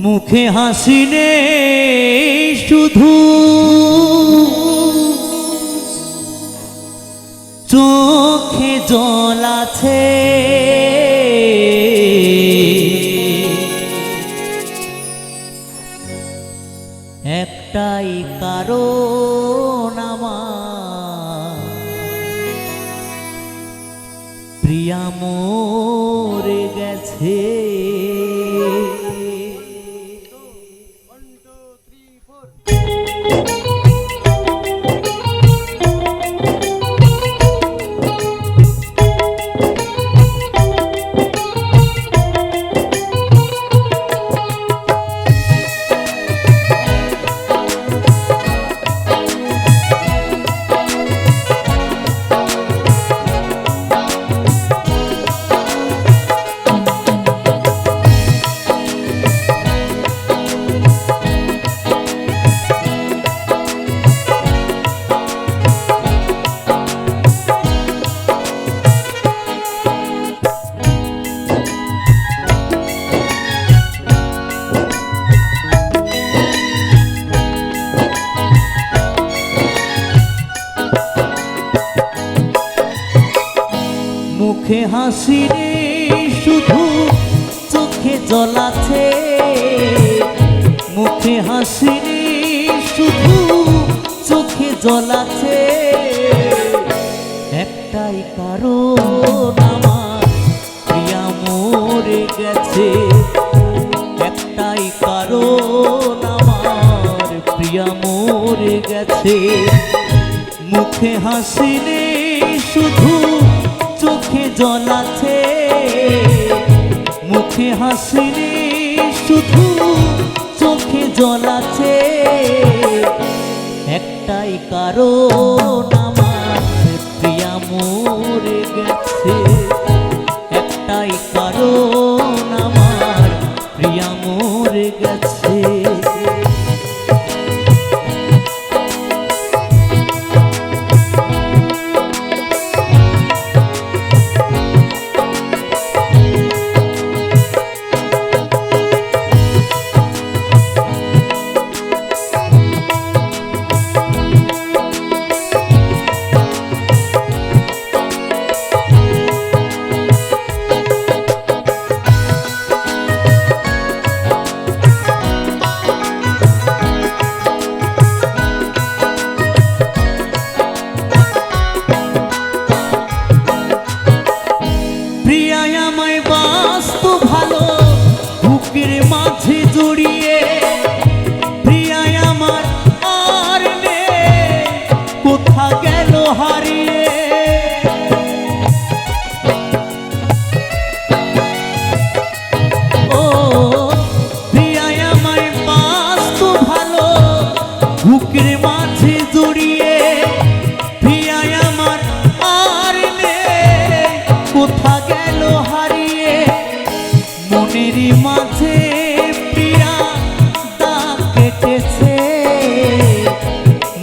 মুখে হাসি নেই শুধু চোখে জল আছে, একটাই কারণ আমার প্রিয়া মরে গেছে। মুখে হাসি নেই শুধু চোখে জল আছে, মুখে হাসি নেই শুধু চোখে জল আছে, একটাই কারণ আমার প্রিয়া মরে গেছে, একটাই কারণ আমার প্রিয়া মরে গেছে। মুখে হাসি নেই শুধু চোখে জল আছে, মুখে হাসি নেই শুধু চোখে জল আছে, একটাই কারণ আমার প্রিয়া মরে গেছে, একটাই কারণ আমার প্রিয়া মরে গেছে। মাঝে জড়িয়ে প্রিয়া আমার আর নেই, কোথা গেল হারিয়ে, ও প্রিয়া আমায় বাস্ত ভালো বুকের মাঝে জড়িয়ে, প্রিয়া আমার আর নেই, কোথা গেল হারিয়ে, মনেরই মাঝে প্রিয়া দাগ কেটেছে,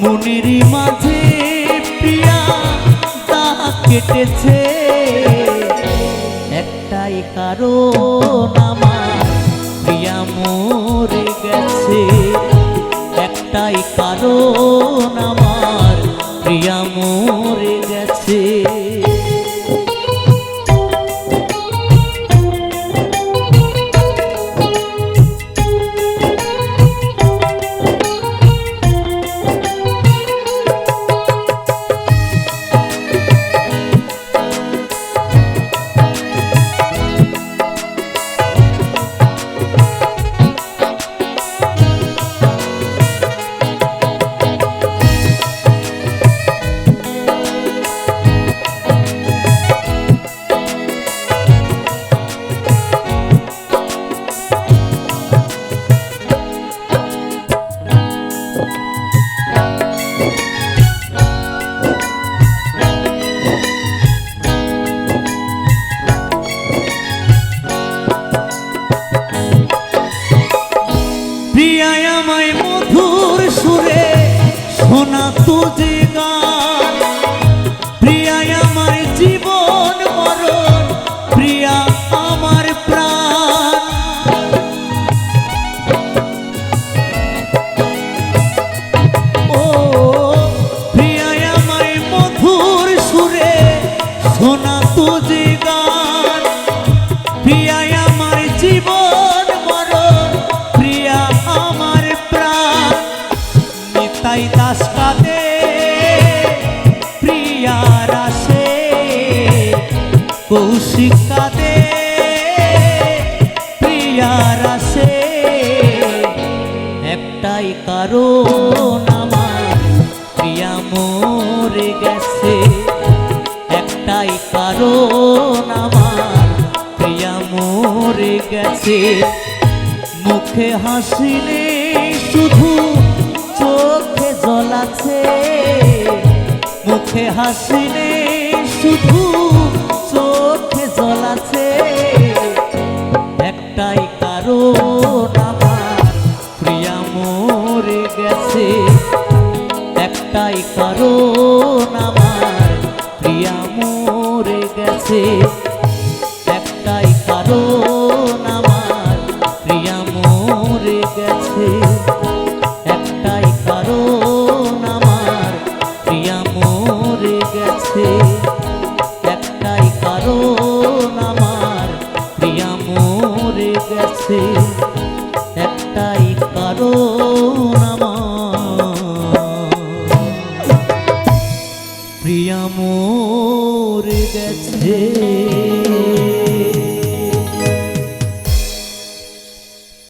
মনেরই মাঝে প্রিয়া দাগ কেটেছে, একটাই কারণ আমার প্রিয়া মরে গেছে, একটাই কারণ আমার প্রিয়া মরে গেছে। শোনা তুঝে গান প্রিয়া আমার জীবন মরণ প্রিয়া আমার প্রাণ নিতাই দাস কাঁদে প্রিয়ার আসে, কৌশিক কাঁদে প্রিয়ার আসে। একটাই কারণ আমার প্রিয়া মরে গেছে, একটাই কারণ আমার প্রিয়া মরে গেছে। মুখে হাসি নেই শুধু চোখে জল আছে, মুখে হাসি নেই শুধু চোখে জল আছে। একটাই কারণ আমার প্রিয়া মরে গেছে, একটাই কারণ আমার প্রিয়া মরে গেছে।